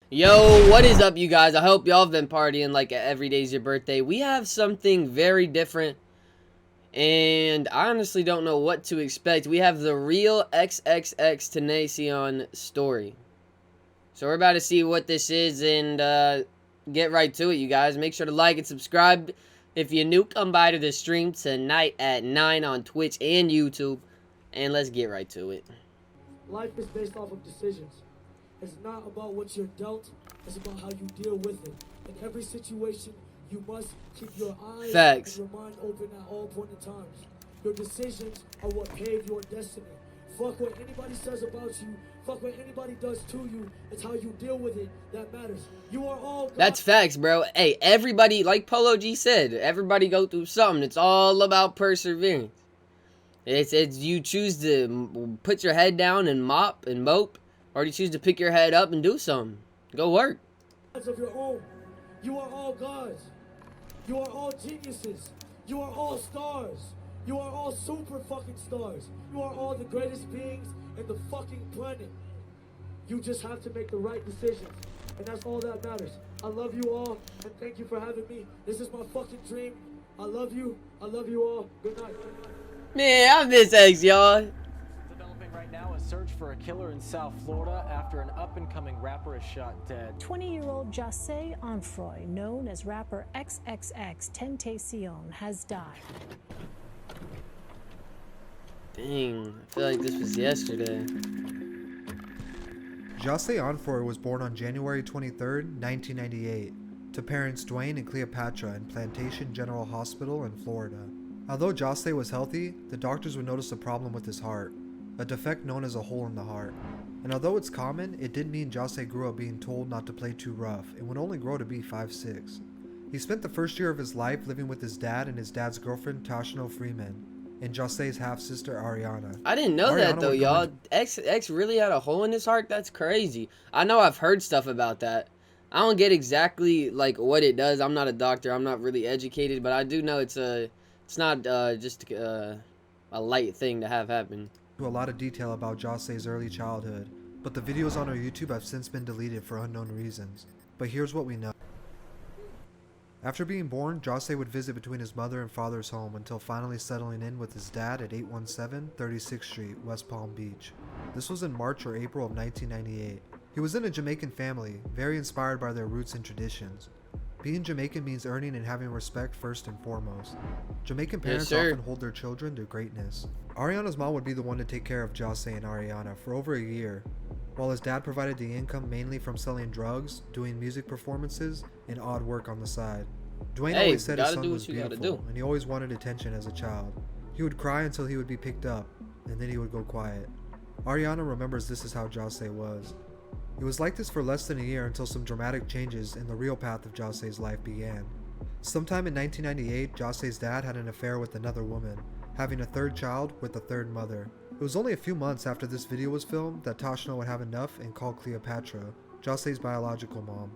Yo, what is up, you guys? I hope y'all have been partying like every day's your birthday. We have something very different, and I honestly don't know what to expect. We have the real XXXTENTACION story. So we're about to see what this is and get right to it, you guys. Make sure to like and subscribe. If you're new, come by to the stream tonight at 9 on Twitch and YouTube. And let's get right to it. Life is based off of decisions. It's not about what you're dealt, it's about how you deal with it. In every situation, you must keep your eyes and your mind open at all point in times. Your decisions are what pave your destiny. Fuck what anybody says about you. Fuck what anybody does to you. It's how you deal with it that matters. You are all God. That's facts, bro. Hey, everybody, like Polo G said, everybody go through something. It's all about perseverance. It's you choose to put your head down and mop and mope, or you choose to pick your head up and do something. Go work. Of your own. You are all gods. You are all geniuses. You are all stars. You are all super fucking stars. You are all the greatest beings in the fucking planet. You just have to make the right decisions. And that's all that matters. I love you all, and thank you for having me. This is my fucking dream. I love you. I love you all. Good night. Man, I miss X, y'all. Developing right now a search for a killer in South Florida after an up-and-coming rapper is shot dead. 20-year-old Jose Onfroy, known as rapper XXXTENTACION, has died. Dang, I feel like this was yesterday. Jose Onfroy was born on January 23, 1998, to parents Dwayne and Cleopatra in Plantation General Hospital in Florida. Although Jose was healthy, the doctors would notice a problem with his heart, a defect known as a hole in the heart. And although it's common, it did mean Jose grew up being told not to play too rough and would only grow to be 5'6". He spent the first year of his life living with his dad and his dad's girlfriend Tashno Freeman, and Jose's half-sister Ariana. I didn't know that though, y'all. X really had a hole in his heart? That's crazy. I know I've heard stuff about that. I don't get exactly like what it does. I'm not a doctor. I'm not really educated, but I do know it's not just a light thing to have happen. A lot of detail about Jose's early childhood, but the videos on our YouTube have since been deleted for unknown reasons. But here's what we know. After being born, Jose would visit between his mother and father's home until finally settling in with his dad at 817 36th Street, West Palm Beach. This was in March or April of 1998. He was in a Jamaican family, very inspired by their roots and traditions. Being Jamaican means earning and having respect first and foremost. Jamaican parents often hold their children to greatness. Ariana's mom would be the one to take care of Jose and Ariana for over a year, while his dad provided the income mainly from selling drugs, doing music performances, and odd work on the side. Dwayne always said his son was beautiful, and he always wanted attention as a child. He would cry until he would be picked up, and then he would go quiet. Ariana remembers this is how Jose was. It was like this for less than a year until some dramatic changes in the real path of Jose's life began. Sometime in 1998, Jose's dad had an affair with another woman, having a third child with a third mother. It was only a few months after this video was filmed that Tashna would have enough and call Cleopatra, Jose's biological mom.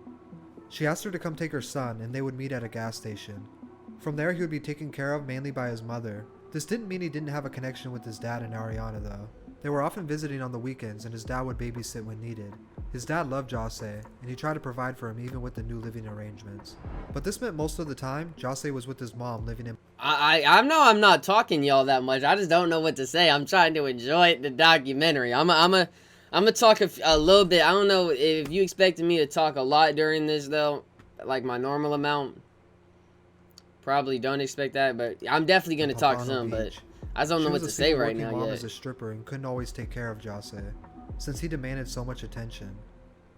She asked her to come take her son, and they would meet at a gas station. From there, he would be taken care of mainly by his mother. This didn't mean he didn't have a connection with his dad and Ariana though. They were often visiting on the weekends, and his dad would babysit when needed. His dad loved Jose, and he tried to provide for him even with the new living arrangements. But this meant most of the time, Jose was with his mom living in... I know I'm not talking y'all that much. I just don't know what to say. I'm trying to enjoy the documentary. I'm gonna talk a little bit. I don't know if you expected me to talk a lot during this though, like my normal amount. Probably don't expect that, but I'm definitely gonna talk some. But I just don't know what to say right now mom yet. Was a stripper and couldn't always take care of Jose, since he demanded so much attention.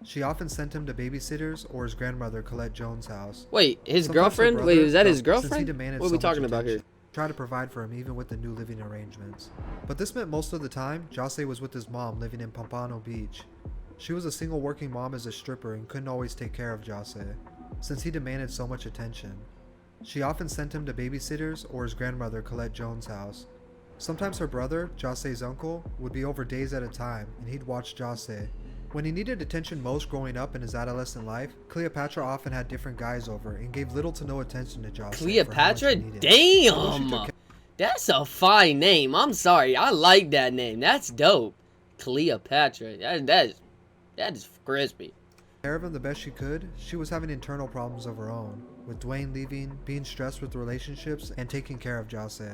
She often sent him to babysitters or his grandmother Colette Jones' house. Wait, his Sometimes girlfriend? brother, Wait, is that his since he girlfriend? demanded What are we talking about here? Try to provide for him even with the new living arrangements. But this meant most of the time, Jose was with his mom living in Pompano Beach. She was a single working mom as a stripper and couldn't always take care of Jose, since he demanded so much attention. She often sent him to babysitters or his grandmother Colette Jones' house. Sometimes her brother, Jose's uncle, would be over days at a time, and he'd watch Jose, When he needed attention most growing up in his adolescent life, Cleopatra often had different guys over and gave little to no attention to Jose. Cleopatra? Damn! That's a fine name. I'm sorry. I like that name. That's dope. Cleopatra. That is crispy. Care of him the best she could, she was having internal problems of her own, with Dwayne leaving, being stressed with relationships, and taking care of Jose.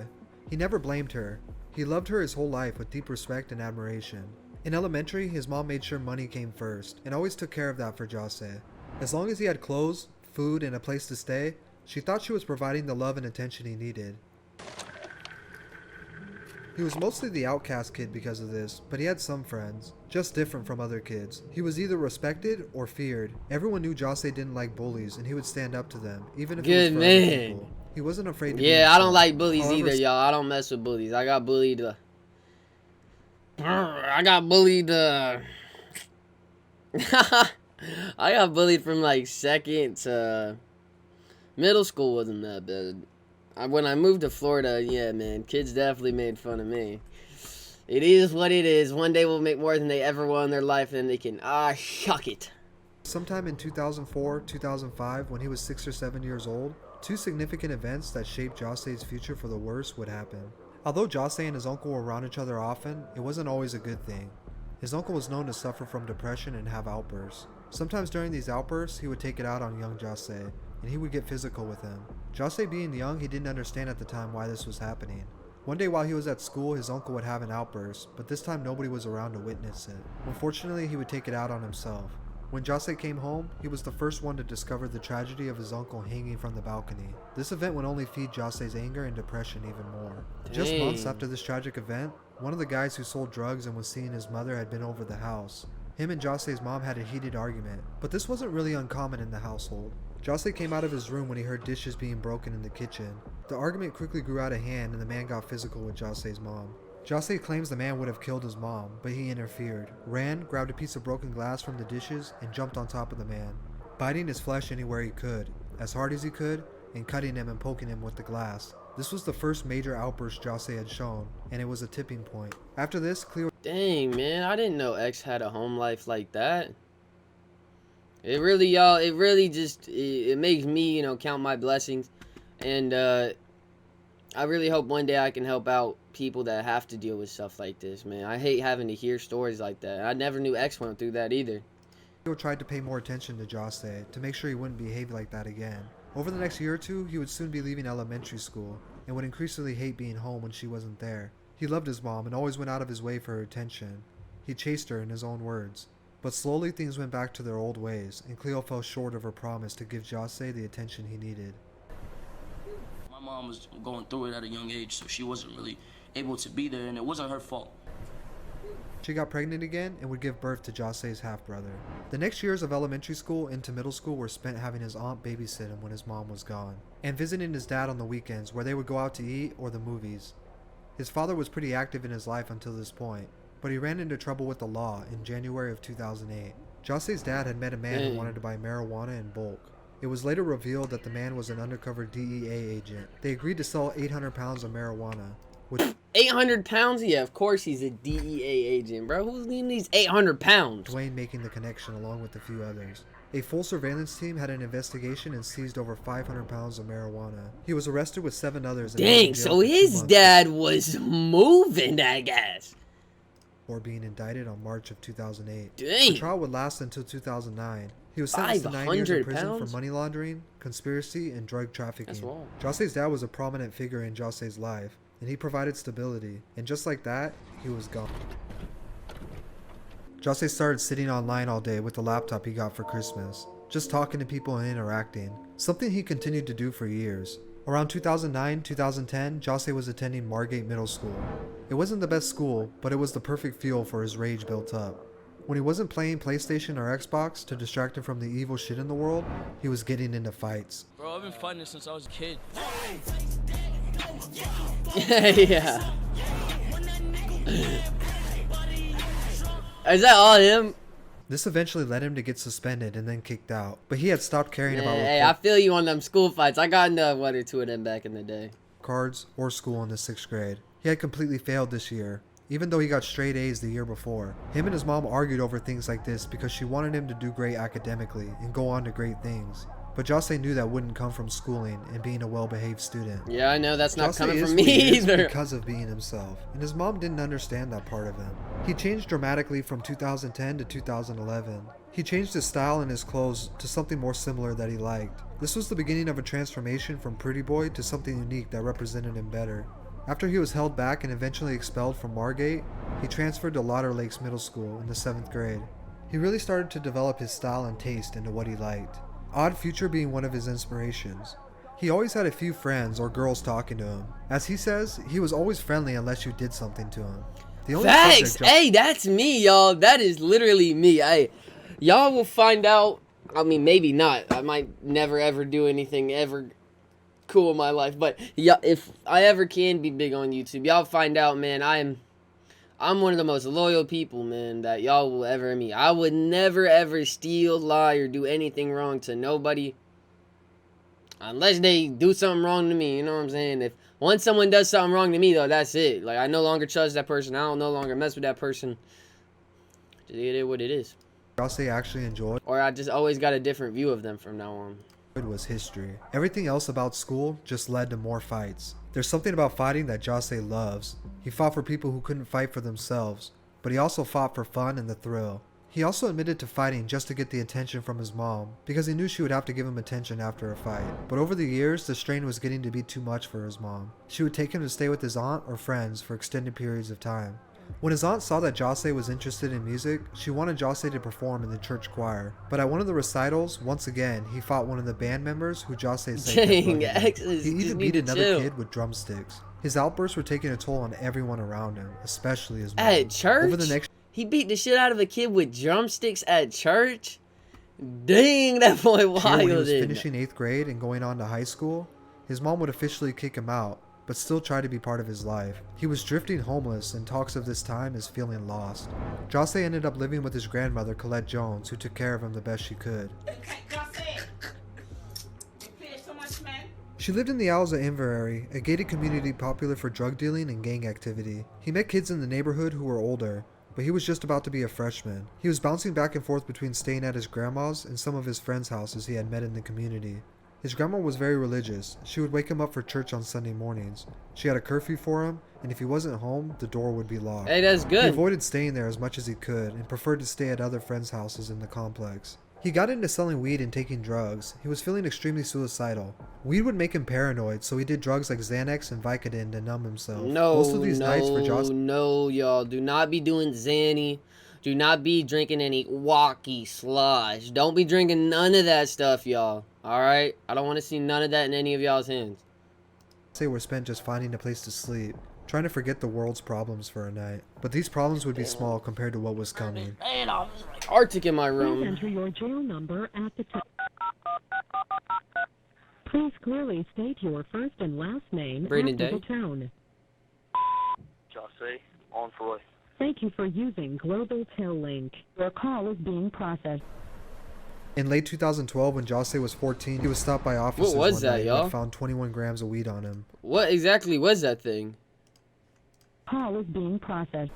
He never blamed her. He loved her his whole life with deep respect and admiration. In elementary, his mom made sure money came first, and always took care of that for Jose. As long as he had clothes, food, and a place to stay, she thought she was providing the love and attention he needed. He was mostly the outcast kid because of this, but he had some friends, just different from other kids. He was either respected or feared. Everyone knew Jose didn't like bullies, and he would stand up to them, even if it was for other people. He wasn't afraid to be Yeah, I himself. don't like bullies However, either, y'all. I don't mess with bullies. I got bullied. I got bullied. I got bullied from like second to middle school. Wasn't that bad. When I moved to Florida, yeah, man, kids definitely made fun of me. It is what it is. One day we'll make more than they ever will in their life, and they can shuck it. Sometime in 2004, 2005, when he was 6 or 7 years old, two significant events that shaped Jose's future for the worse would happen. Although Jose and his uncle were around each other often, it wasn't always a good thing. His uncle was known to suffer from depression and have outbursts. Sometimes during these outbursts, he would take it out on young Jose, and he would get physical with him. Jose being young, he didn't understand at the time why this was happening. One day while he was at school, his uncle would have an outburst, but this time nobody was around to witness it. Unfortunately, he would take it out on himself. When Jose came home, he was the first one to discover the tragedy of his uncle hanging from the balcony. This event would only feed Jose's anger and depression even more. Just months after this tragic event, one of the guys who sold drugs and was seeing his mother had been over the house. Him and Jose's mom had a heated argument, but this wasn't really uncommon in the household. Jose came out of his room when he heard dishes being broken in the kitchen. The argument quickly grew out of hand and the man got physical with Jose's mom. Jose claims the man would have killed his mom, but he interfered, ran, grabbed a piece of broken glass from the dishes, and jumped on top of the man, biting his flesh anywhere he could, as hard as he could, and cutting him and poking him with the glass. This was the first major outburst Jose had shown, and it was a tipping point. After this, Cleo... Dang, man, I didn't know X had a home life like that. It really, y'all, it really just, it makes me, you know, count my blessings. And, I really hope one day I can help out people that have to deal with stuff like this, man. I hate having to hear stories like that. I never knew X went through that either. Cleo tried to pay more attention to Jose to make sure he wouldn't behave like that again. Over the next year or two, he would soon be leaving elementary school and would increasingly hate being home when she wasn't there. He loved his mom and always went out of his way for her attention. He chased her in his own words. But slowly things went back to their old ways, and Cleo fell short of her promise to give Jose the attention he needed. My mom was going through it at a young age, so she wasn't really able to be there, and it wasn't her fault. She got pregnant again and would give birth to Jose's half-brother. The next years of elementary school into middle school were spent having his aunt babysit him when his mom was gone, and visiting his dad on the weekends where they would go out to eat or the movies. His father was pretty active in his life until this point, but he ran into trouble with the law in January of 2008. Jose's dad had met a man who wanted to buy marijuana in bulk. It was later revealed that the man was an undercover DEA agent. They agreed to sell 800 pounds of marijuana. 800 pounds? Yeah, of course he's a DEA agent, bro. Who's needing these 800 pounds? Dwayne making the connection along with a few others. A full surveillance team had an investigation and seized over 500 pounds of marijuana. He was arrested with 7 others. Dang, so his dad was moving that gas. Or being indicted on March of 2008. Dang. The trial would last until 2009. He was sentenced to 9 years in prison pounds? for money laundering, conspiracy, and drug trafficking. That's wrong. Jose's dad was a prominent figure in Jose's life, and he provided stability. And just like that, he was gone. Jose started sitting online all day with the laptop he got for Christmas, just talking to people and interacting, something he continued to do for years. Around 2009, 2010, Jose was attending Margate Middle School. It wasn't the best school, but it was the perfect fuel for his rage built up. When he wasn't playing PlayStation or Xbox to distract him from the evil shit in the world, he was getting into fights. Bro, I've been fighting since I was a kid. Yeah. Is that all him? This eventually led him to get suspended and then kicked out, but he had stopped caring about Hey, I feel you on them school fights. I got into 1 or 2 of them back in the day. cards or school in the 6th grade. He had completely failed this year, even though he got straight A's the year before. Him and his mom argued over things like this because she wanted him to do great academically and go on to great things. But Jose knew that wouldn't come from schooling and being a well-behaved student. Yeah, I know that's not Jose coming is from who me he is either. because of being himself, and his mom didn't understand that part of him. He changed dramatically from 2010 to 2011. He changed his style and his clothes to something more similar that he liked. This was the beginning of a transformation from pretty boy to something unique that represented him better. After he was held back and eventually expelled from Margate, he transferred to Lauder Lakes Middle School in the 7th grade. He really started to develop his style and taste into what he liked. Odd Future being one of his inspirations. He always had a few friends or girls talking to him. As he says, he was always friendly unless you did something to him. The only Facts! subject Hey, that's me, y'all. That is literally me. Hey, y'all will find out. I mean, maybe not. I might never ever do anything ever cool in my life. But yeah, if I ever can be big on YouTube, y'all find out, man. I'm one of the most loyal people, man, that y'all will ever meet. I would never ever steal, lie, or do anything wrong to nobody. Unless they do something wrong to me, you know what I'm saying? If once someone does something wrong to me, though, that's it. Like, I no longer trust that person. I don't no longer mess with that person. Just it is what it is. Jose actually enjoyed Or I just always got a different view of them from now on. was history. Everything else about school just led to more fights. There's something about fighting that Jose loves. He fought for people who couldn't fight for themselves, but he also fought for fun and the thrill. He also admitted to fighting just to get the attention from his mom, because he knew she would have to give him attention after a fight. But over the years, the strain was getting to be too much for his mom. She would take him to stay with his aunt or friends for extended periods of time. When his aunt saw that Jose was interested in music, she wanted Jose to perform in the church choir. But at one of the recitals, once again, he fought one of the band members who Jose said kept Dang, bugging him. X's He just even need beat to another chill. kid with drumsticks. His outbursts were taking a toll on everyone around him, especially his mom. At church? Over the next He beat the shit out of a kid with drumsticks at church? Dang, that boy year, when he was wild. finishing 8th grade and going on to high school, his mom would officially kick him out, but still try to be part of his life. He was drifting homeless and talks of this time as feeling lost. Jose ended up living with his grandmother, Colette Jones, who took care of him the best she could. She lived in the Owls of Inverary, a gated community popular for drug dealing and gang activity. He met kids in the neighborhood who were older, but he was just about to be a freshman. He was bouncing back and forth between staying at his grandma's and some of his friends' houses he had met in the community. His grandma was very religious. She would wake him up for church on Sunday mornings. She had a curfew for him, and if he wasn't home, the door would be locked. Hey, that's He good. avoided staying there as much as he could and preferred to stay at other friends' houses in the complex. He got into selling weed and taking drugs. He was feeling extremely suicidal. Weed would make him paranoid, so he did drugs like Xanax and Vicodin to numb himself. No, Most of these nights for Jose no, y'all. Do not be doing Xanny. Do not be drinking any walkie slush. Don't be drinking none of that stuff, y'all. Alright? I don't want to see none of that in any of y'all's hands. were spent just finding a place to sleep, trying to forget the world's problems for a night. But these problems would be small compared to what was coming. Arctic in my Please room. enter your jail number at the top. Please clearly state your first and last name Brandon after Day. the tone. Jose, on for Roy. Thank you for using Global Tel Link. Your call is being processed. In late 2012, when Jose was 14, he was stopped by officers was one that, night y'all? and found 21 grams of weed on him. What exactly was that thing? Call is being processed.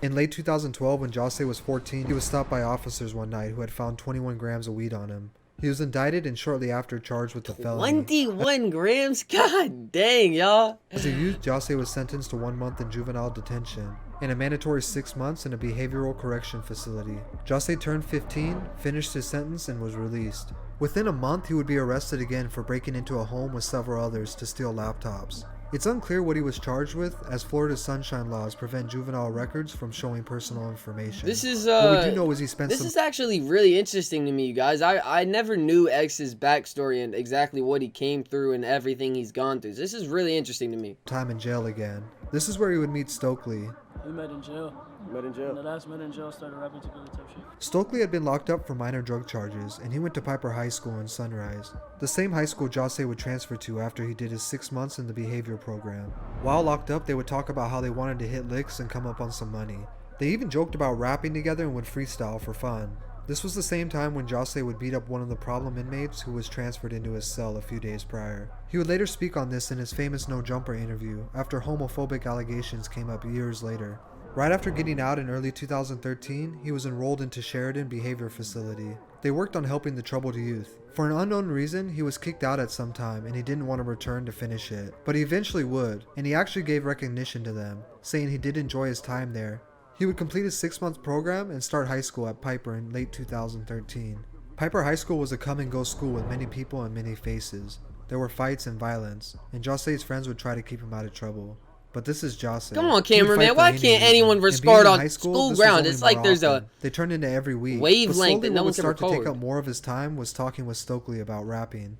In late 2012, when Jose was 14, he was stopped by officers one night who had found 21 grams of weed on him. He was indicted and shortly after charged with the felony. 21 grams? God dang, y'all. As a youth, Jose was sentenced to 1 month in juvenile detention and a mandatory 6 months in a behavioral correction facility. Jose turned 15, finished his sentence, and was released. Within a month, he would be arrested again for breaking into a home with several others to steal laptops. It's unclear what he was charged with, as Florida's sunshine laws prevent juvenile records from showing personal information. This is What we do know is he spent this some is actually really interesting to me, you guys. I never knew X's backstory and exactly what he came through and everything he's gone through. This is really interesting to me. time in jail again. This is where he would meet Stokely. We met in jail. Met in jail. And the last met in jail, started rapping together type shit. Stokely had been locked up for minor drug charges, and he went to Piper High School in Sunrise, the same high school Jose would transfer to after he did his 6 months in the behavior program. While locked up, they would talk about how they wanted to hit licks and come up on some money. They even joked about rapping together and would freestyle for fun. This was the same time when Jose would beat up one of the problem inmates who was transferred into his cell a few days prior. He would later speak on this in his famous No Jumper interview after homophobic allegations came up years later. Right after getting out in early 2013, he was enrolled into Sheridan Behavior Facility. They worked on helping the troubled youth. For an unknown reason, he was kicked out at some time and he didn't want to return to finish it. But he eventually would, and he actually gave recognition to them, saying he did enjoy his time there. He would complete his 6-month program and start high school at Piper in late 2013. Piper High School was a come-and-go school with many people and many faces. There were fights and violence, and Jose's friends would try to keep him out of trouble. But this is Jose. Come on, cameraman. Why can't anyone record on school ground? It's like there's a they turned into every week. wavelength that no one would can start to take record. up more of his time was talking with Stokely about rapping.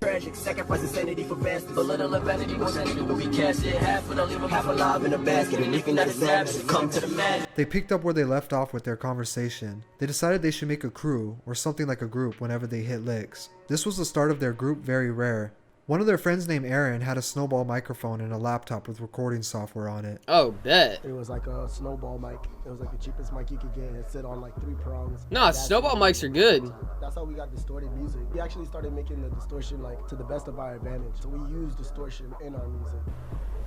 Tragic, sacrifice insanity for best. A little of vanity, more sanity will be cast in half, and I'll leave them half alive in a basket. And if you're not a savage, come to the magic. They picked up where they left off with their conversation. They decided they should make a crew, or something like a group, whenever they hit licks. This was the start of their group Very Rare. One of their friends named Aaron had a snowball microphone and a laptop with recording software on it. Oh, bet. It was like a snowball mic. It was like the cheapest mic you could get. It sit on like 3 prongs. Nah, snowball mics are good. That's how we got distorted music. We actually started making the distortion like to the best of our advantage. So we use distortion in our music.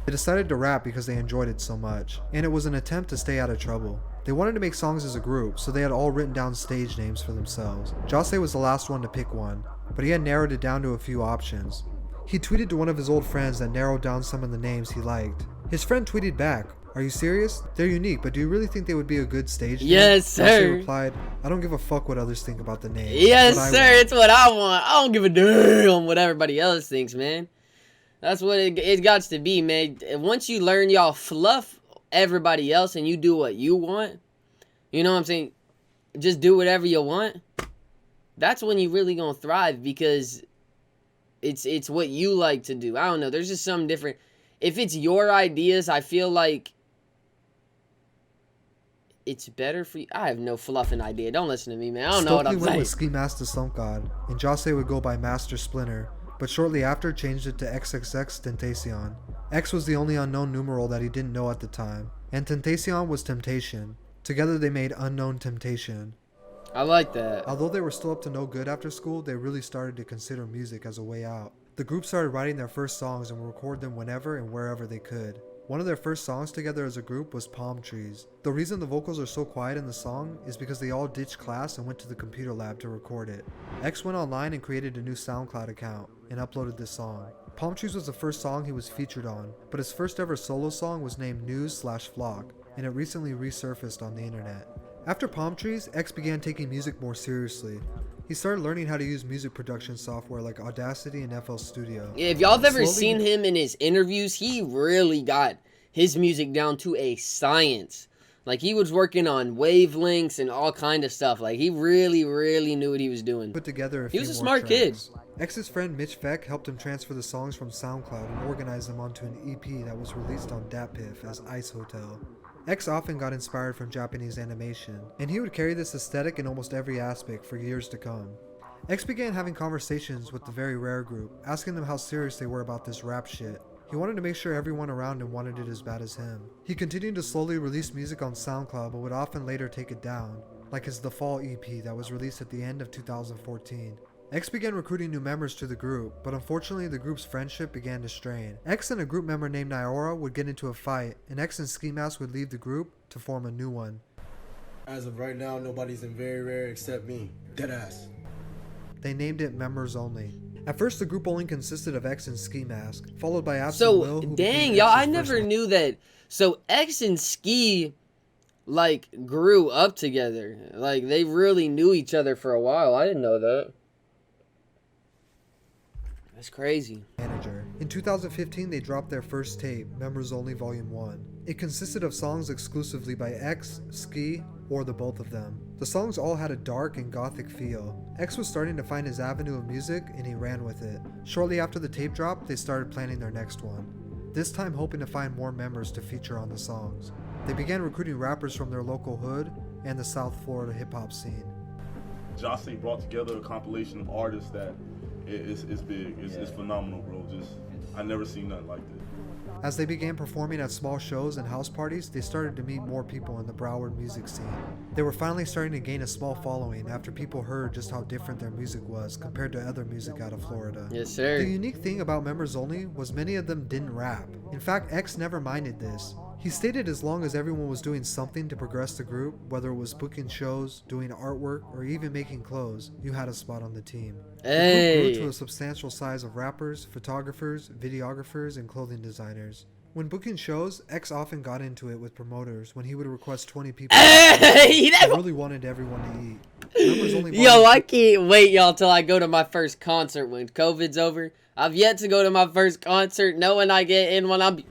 They decided to rap because they enjoyed it so much, and it was an attempt to stay out of trouble. They wanted to make songs as a group, so they had all written down stage names for themselves. Jose was the last one to pick one, but he had narrowed it down to a few options. He tweeted to one of his old friends that narrowed down some of the names he liked. His friend tweeted back, "Are you serious? They're unique, but do you really think they would be a good stage name?" Yes, sir. Jose replied, "I don't give a fuck what others think about the name. Yes, It's what I sir. want." It's what I want. I don't give a damn what everybody else thinks, man. That's what it got to be, man. Once you learn y'all fluff everybody else and you do what you want, you know what I'm saying? Just do whatever you want. That's when you really gonna thrive, because it's what you like to do. I don't know. There's just something different. If it's your ideas, I feel like it's better for you. I have no fluffing idea. Don't listen to me, man. I don't know what I'm Stokely went saying. with Ski Mask the Slump God, and Jose would go by Master Splinter, but shortly after changed it to XXXTENTACION. X was the only unknown numeral that he didn't know at the time, and Tentacion was temptation. Together they made Unknown Temptation. I like that. Although they were still up to no good after school, they really started to consider music as a way out. The group started writing their first songs and would record them whenever and wherever they could. One of their first songs together as a group was Palm Trees. The reason the vocals are so quiet in the song is because they all ditched class and went to the computer lab to record it. X went online and created a new SoundCloud account and uploaded this song. Palm Trees was the first song he was featured on, but his first ever solo song was named News/Flock, and it recently resurfaced on the internet. After Palm Trees, X began taking music more seriously. He started learning how to use music production software like Audacity and FL Studio. Yeah, if y'all have ever seen him in his interviews, he really got his music down to a science. Like, he was working on wavelengths and all kind of stuff. Like, he really, really knew what he was doing. Put together He was a smart kid. X's friend Mitch Feck helped him transfer the songs from SoundCloud and organize them onto an EP that was released on DatPiff as Ice Hotel. X often got inspired from Japanese animation, and he would carry this aesthetic in almost every aspect for years to come. X began having conversations with the Very Rare group, asking them how serious they were about this rap shit. He wanted to make sure everyone around him wanted it as bad as him. He continued to slowly release music on SoundCloud, but would often later take it down, like his The Fall EP that was released at the end of 2014. X began recruiting new members to the group, but unfortunately the group's friendship began to strain. X and a group member named Niora would get into a fight, and X and Ski Mask would leave the group to form a new one. As of right now, nobody's in Very Rare except me. Deadass. They named it Members Only. At first the group only consisted of X and Ski Mask, followed by Absent Will, So, who dang, became y'all, I X's never first- knew that. So, X and Ski, like, grew up together. Like, they really knew each other for a while. I didn't know that. That's crazy. Manager. In 2015, they dropped their first tape, Members Only Volume 1. It consisted of songs exclusively by X, Ski, or the both of them. The songs all had a dark and gothic feel. X was starting to find his avenue of music, and he ran with it. Shortly after the tape drop, they started planning their next one. This time hoping to find more members to feature on the songs. They began recruiting rappers from their local hood and the South Florida hip-hop scene. Jose brought together a compilation of artists that it's big. It's phenomenal, bro. I never seen nothing like this. As they began performing at small shows and house parties, they started to meet more people in the Broward music scene. They were finally starting to gain a small following after people heard just how different their music was compared to other music out of Florida. Yes, sir. The unique thing about Members Only was many of them didn't rap. In fact, X never minded this. He stated as long as everyone was doing something to progress the group, whether it was booking shows, doing artwork, or even making clothes, you had a spot on the team. Hey. The group grew to a substantial size of rappers, photographers, videographers, and clothing designers. When booking shows, X often got into it with promoters when he would request 20 people. Hey, He really wanted everyone to eat. Members Only Yo, I can't wait, y'all, till I go to my first concert when COVID's over. I've yet to go to my first concert, knowing I get in when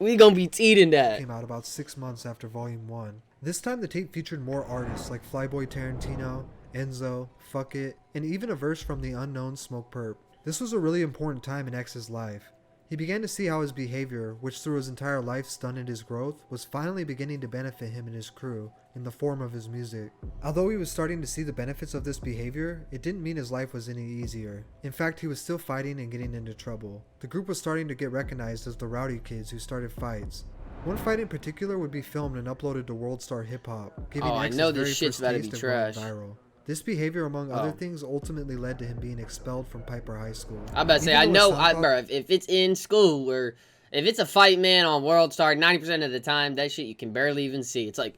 we gonna be eating that. Came out about 6 months after Volume 1. This time the tape featured more artists like Flyboy Tarantino, Enzo, Fuck It, and even a verse from the unknown Smoke Perp. This was a really important time in X's life. He began to see how his behavior, which through his entire life stunted his growth, was finally beginning to benefit him and his crew in the form of his music. Although he was starting to see the benefits of this behavior, it didn't mean his life was any easier. In fact, he was still fighting and getting into trouble. The group was starting to get recognized as the rowdy kids who started fights. One fight in particular would be filmed and uploaded to World Star Hip Hop, giving X's I know very this shit's first about to taste be of going trash. viral. This behavior, among other things, ultimately led to him being expelled from Piper High School. I'm about to say, Even I though know, bro, if it's in school or if it's a fight, man, on World Star, 90% of the time, that shit you can barely even see. It's like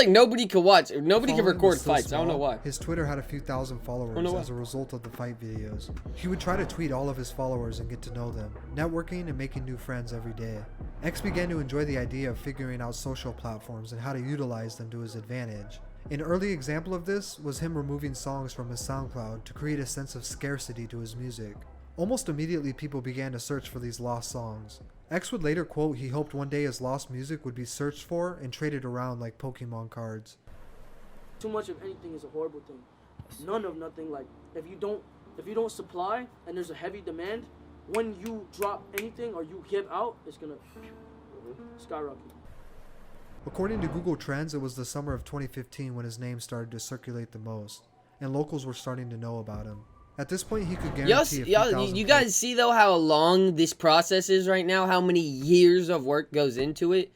nobody can watch. Nobody can record fights. I don't know why. His Twitter had a few thousand followers as a result of the fight videos. He would try to tweet all of his followers and get to know them, networking and making new friends every day. X began to enjoy the idea of figuring out social platforms and how to utilize them to his advantage. An early example of this was him removing songs from his SoundCloud to create a sense of scarcity to his music. Almost immediately, people began to search for these lost songs. X would later quote he hoped one day his lost music would be searched for and traded around like Pokemon cards. Too much of anything is a horrible thing. None of nothing. Like if you don't supply and there's a heavy demand, when you drop anything or you give out, it's gonna skyrocket. According to Google Trends, it was the summer of 2015 when his name started to circulate the most, and locals were starting to know about him. At this point, he could guarantee you guys see though how long this process is right now, how many years of work goes into it.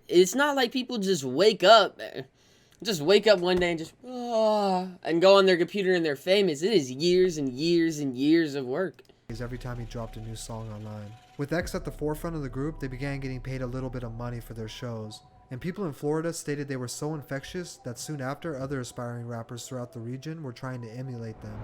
It's not like people just wake up one day and just and go on their computer and they're famous. It is years and years and years of work. Every time he dropped a new song online. With X at the forefront of the group, they began getting paid a little bit of money for their shows. And people in Florida stated they were so infectious that soon after, other aspiring rappers throughout the region were trying to emulate them.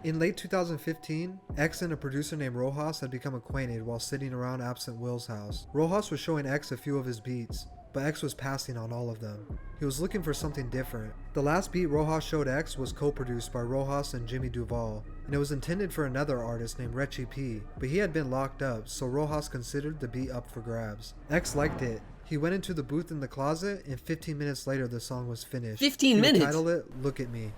In late 2015, X and a producer named Rojas had become acquainted while sitting around Absent Will's house. Rojas was showing X a few of his beats, but X was passing on all of them. He was looking for something different. The last beat Rojas showed X was co-produced by Rojas and Jimmy Duval, and it was intended for another artist named Rechi P, but he had been locked up, so Rojas considered the beat up for grabs. X liked it. He went into the booth in the closet, and 15 minutes later the song was finished. 15 minutes? He titled it, Look at Me.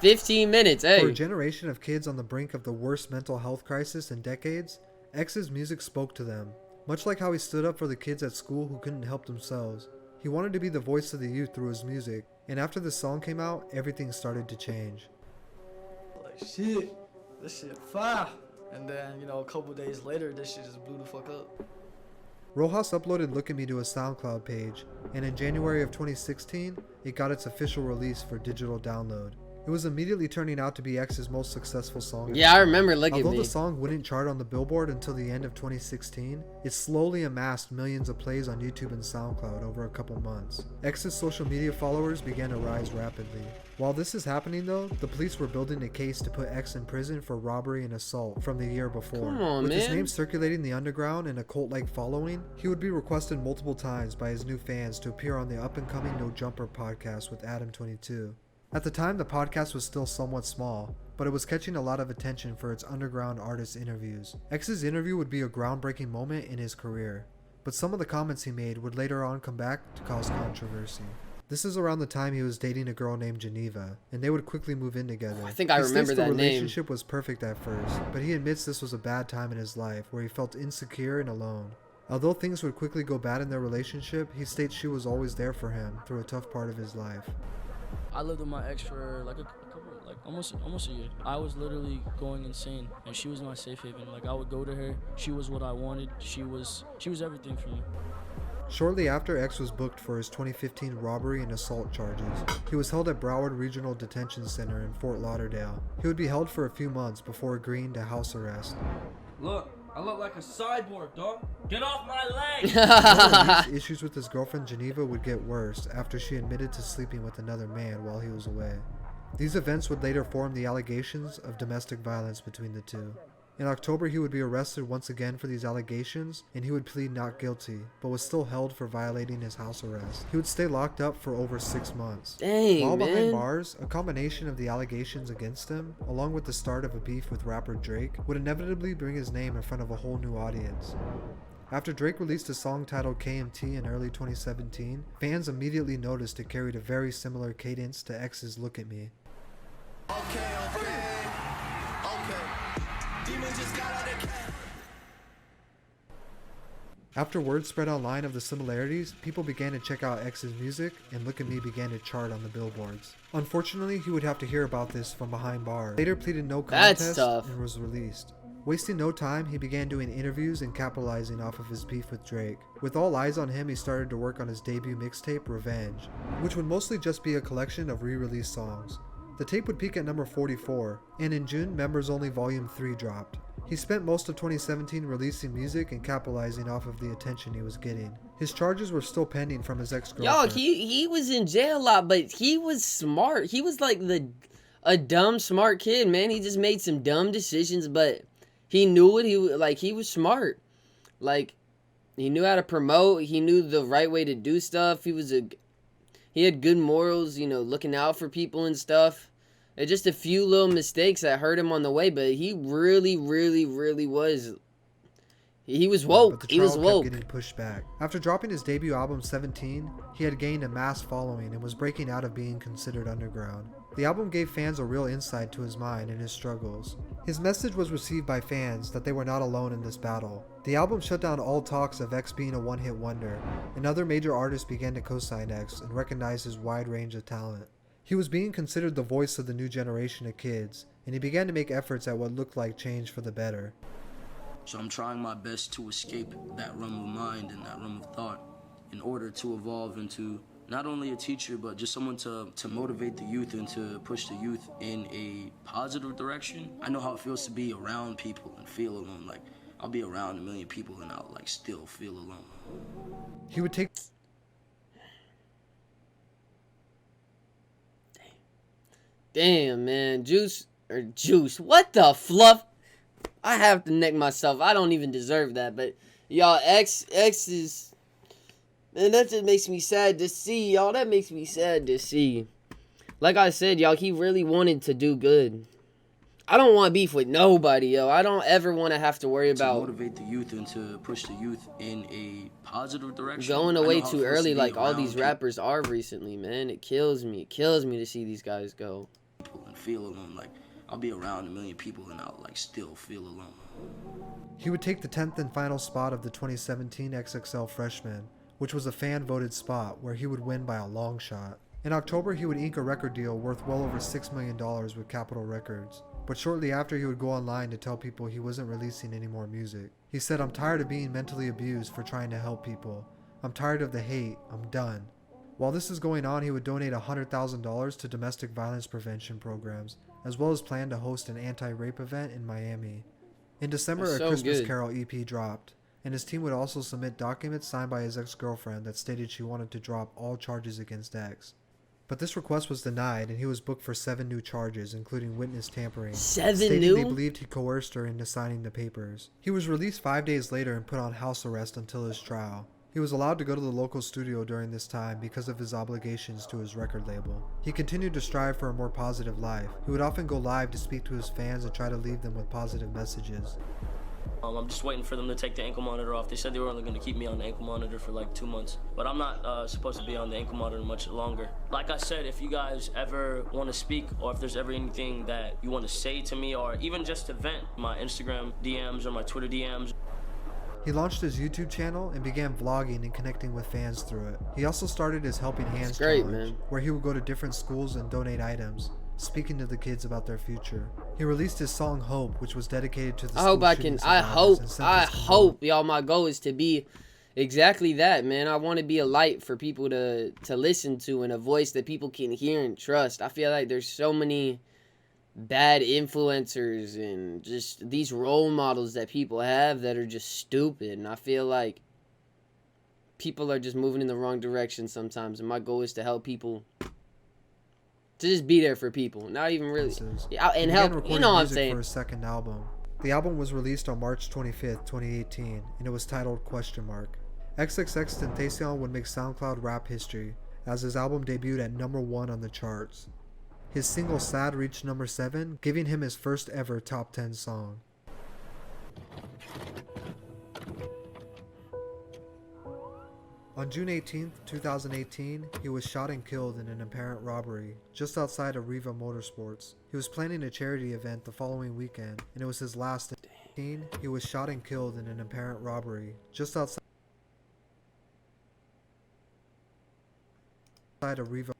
15 minutes, hey. For a generation of kids on the brink of the worst mental health crisis in decades, X's music spoke to them. Much like how he stood up for the kids at school who couldn't help themselves. He wanted to be the voice of the youth through his music, and after this song came out, everything started to change. Like, shit. This shit fire. And then, a couple days later, this shit just blew the fuck up. Rojas uploaded Look at Me to a SoundCloud page, and in January of 2016, it got its official release for digital download. It was immediately turning out to be X's most successful song. Yeah, I remember Look at Me. Although the song wouldn't chart on the Billboard until the end of 2016, it slowly amassed millions of plays on YouTube and SoundCloud over a couple months. X's social media followers began to rise rapidly. While this is happening though, the police were building a case to put X in prison for robbery and assault from the year before. Come on, With man. his name circulating the underground and a cult-like following, he would be requested multiple times by his new fans to appear on the up-and-coming No Jumper podcast with Adam22. At the time, the podcast was still somewhat small, but it was catching a lot of attention for its underground artist interviews. X's interview would be a groundbreaking moment in his career, but some of the comments he made would later on come back to cause controversy. This is around the time he was dating a girl named Geneva, and they would quickly move in together. I think I remember that name. The relationship was perfect at first, but he admits this was a bad time in his life where he felt insecure and alone. Although things would quickly go bad in their relationship, he states she was always there for him through a tough part of his life. I lived with my ex for like a couple, like almost a year. I was literally going insane, and she was my safe haven. Like I would go to her. She was what I wanted. She was everything for me. Shortly after, X was booked for his 2015 robbery and assault charges. He was held at Broward Regional Detention Center in Fort Lauderdale. He would be held for a few months before agreeing to house arrest. Look, I look like a cyborg, dog. Get off my leg! His issues with his girlfriend Geneva would get worse after she admitted to sleeping with another man while he was away. These events would later form the allegations of domestic violence between the two. In October, he would be arrested once again for these allegations, and he would plead not guilty, but was still held for violating his house arrest. He would stay locked up for over 6 months. Dang, While man. behind bars, a combination of the allegations against him, along with the start of a beef with rapper Drake, would inevitably bring his name in front of a whole new audience. After Drake released a song titled KMT in early 2017, fans immediately noticed it carried a very similar cadence to X's Look at Me. After word spread online of the similarities, people began to check out X's music, and Look at Me began to chart on the billboards. Unfortunately, he would have to hear about this from behind bars. Later pleaded no contest and was released. Wasting no time, he began doing interviews and capitalizing off of his beef with Drake. With all eyes on him, he started to work on his debut mixtape, Revenge, which would mostly just be a collection of re-released songs. The tape would peak at number 44, and in June, Members Only Volume 3 dropped. He spent most of 2017 releasing music and capitalizing off of the attention he was getting. His charges were still pending from his ex-girlfriend. Yo, he was in jail a lot, but he was smart. He was like a dumb, smart kid, man. He just made some dumb decisions, but he knew it. He was smart. Like, he knew how to promote. He knew the right way to do stuff. He had good morals, you know, looking out for people and stuff. And just a few little mistakes that hurt him on the way, but he really, really, really was. He was woke. But the He was trial woke. kept getting pushed back. After dropping his debut album 17, he had gained a mass following and was breaking out of being considered underground. The album gave fans a real insight to his mind and his struggles. His message was received by fans that they were not alone in this battle. The album shut down all talks of X being a one-hit wonder, and other major artists began to co-sign X and recognize his wide range of talent. He was being considered the voice of the new generation of kids, and he began to make efforts at what looked like change for the better. So I'm trying my best to escape that realm of mind and that realm of thought in order to evolve into not only a teacher, but just someone to motivate the youth and to push the youth in a positive direction. I know how it feels to be around people and feel alone. Like, I'll be around a million people and I'll like still feel alone. He would take... Damn, man. Juice. What the fluff? I have to neck myself. I don't even deserve that. But, y'all, X is... Man, that just makes me sad to see, y'all. That makes me sad to see. Like I said, y'all, he really wanted to do good. I don't want beef with nobody, yo. I don't ever want to have to worry about... To motivate the youth and to push the youth in a positive direction. Going away too early like all these rappers are recently, man. It kills me. It kills me to see these guys go. And feel alone. Like, I'll be around a million people and I'll like still feel alone. He would take the 10th and final spot of the 2017 XXL Freshman, which was a fan-voted spot where he would win by a long shot. In October, he would ink a record deal worth well over $6 million with Capitol Records. But shortly after, he would go online to tell people he wasn't releasing any more music. He said, "I'm tired of being mentally abused for trying to help people. I'm tired of the hate. I'm done." While this is going on, he would donate $100,000 to domestic violence prevention programs, as well as plan to host an anti-rape event in Miami. In December, a Christmas Carol EP dropped, and his team would also submit documents signed by his ex-girlfriend that stated she wanted to drop all charges against X. But this request was denied, and he was booked for 7 new charges, including witness tampering, stating they believed he coerced her into signing the papers. He was released 5 days later and put on house arrest until his trial. He was allowed to go to the local studio during this time because of his obligations to his record label. He continued to strive for a more positive life. He would often go live to speak to his fans and try to leave them with positive messages. I'm just waiting for them to take the ankle monitor off. They said they were only going to keep me on the ankle monitor for like 2 months. But I'm not supposed to be on the ankle monitor much longer. Like I said, if you guys ever want to speak or if there's ever anything that you want to say to me or even just to vent, my Instagram DMs or my Twitter DMs. He launched his YouTube channel and began vlogging and connecting with fans through it. He also started his Helping Hands challenge, where he would go to different schools and donate items, speaking to the kids about their future. He released his song Hope, which was dedicated to the I hope y'all, my goal is to be exactly that, man. I want to be a light for people to listen to and a voice that people can hear and trust. I feel like there's so many bad influencers and just these role models that people have that are just stupid, and I feel like people are just moving in the wrong direction sometimes, and my goal is to help people, to just be there for people, not even really and help, you know what I'm saying. For his second album. The album was released on March 25th, 2018, and it was titled ? XXXTENTACION would make SoundCloud rap history, as his album debuted at #1 on the charts. His single Sad reached #7, giving him his first ever top 10 song. On June 18th, 2018, he was shot and killed in an apparent robbery just outside of Riva Motorsports. He was planning a charity event the following weekend, and it was his last. He was shot and killed in an apparent robbery just outside of Riva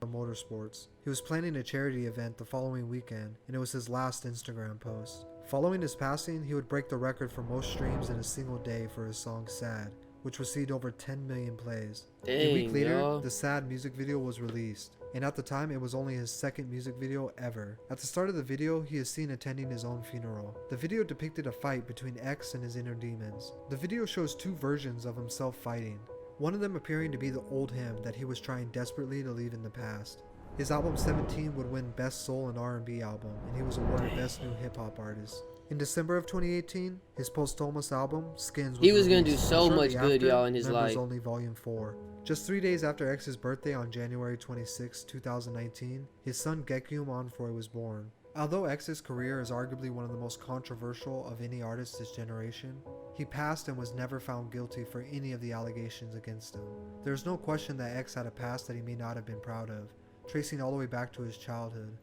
Motorsports. He was planning a charity event the following weekend, and it was his last Instagram post. Following his passing, he would break the record for most streams in a single day for his song Sad, which received over 10 million plays. A week later, the Sad music video was released, and at the time it was only his second music video ever. At the start of the video, he is seen attending his own funeral. The video depicted a fight between X and his inner demons. The video shows two versions of himself fighting, one of them appearing to be the old him that he was trying desperately to leave in the past. His album 17 would win Best Soul and R&B Album, and he was awarded Best New Hip Hop Artist. In December of 2018, his posthumous album, Skins, he was gonna do so much good, y'all, in his life. Only Volume 4. Just 3 days after X's birthday on January 26, 2019, his son Gekyum Onfroy was born. Although X's career is arguably one of the most controversial of any artist this generation, he passed and was never found guilty for any of the allegations against him. There is no question that X had a past that he may not have been proud of, tracing all the way back to his childhood.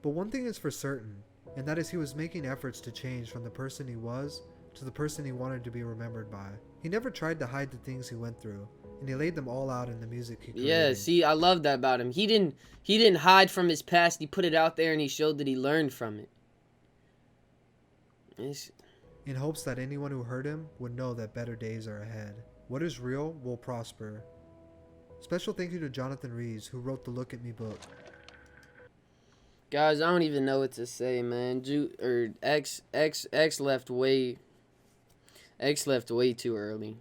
But one thing is for certain, and that is he was making efforts to change from the person he was to the person he wanted to be remembered by. He never tried to hide the things he went through, and he laid them all out in the music he created. Yeah, see, I love that about him. He didn't hide from his past. He put it out there and he showed that he learned from it. In hopes that anyone who heard him would know that better days are ahead. What is real will prosper. Special thank you to Jonathan Rees, who wrote the Look at Me book. Guys, I don't even know what to say, man. X left way too early.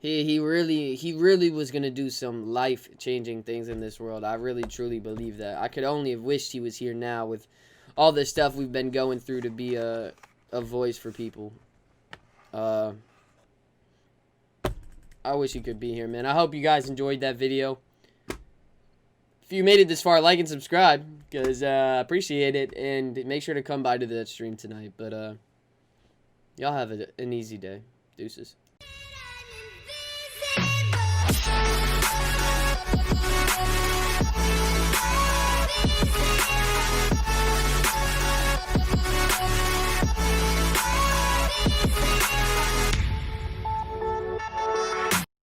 He really was gonna do some life-changing things in this world. I really truly believe that. I could only have wished he was here now with all the stuff we've been going through to be a voice for people. I wish he could be here, man. I hope you guys enjoyed that video. If you made it this far, like and subscribe, because I appreciate it. And make sure to come by to that stream tonight. But y'all have an easy day. Deuces.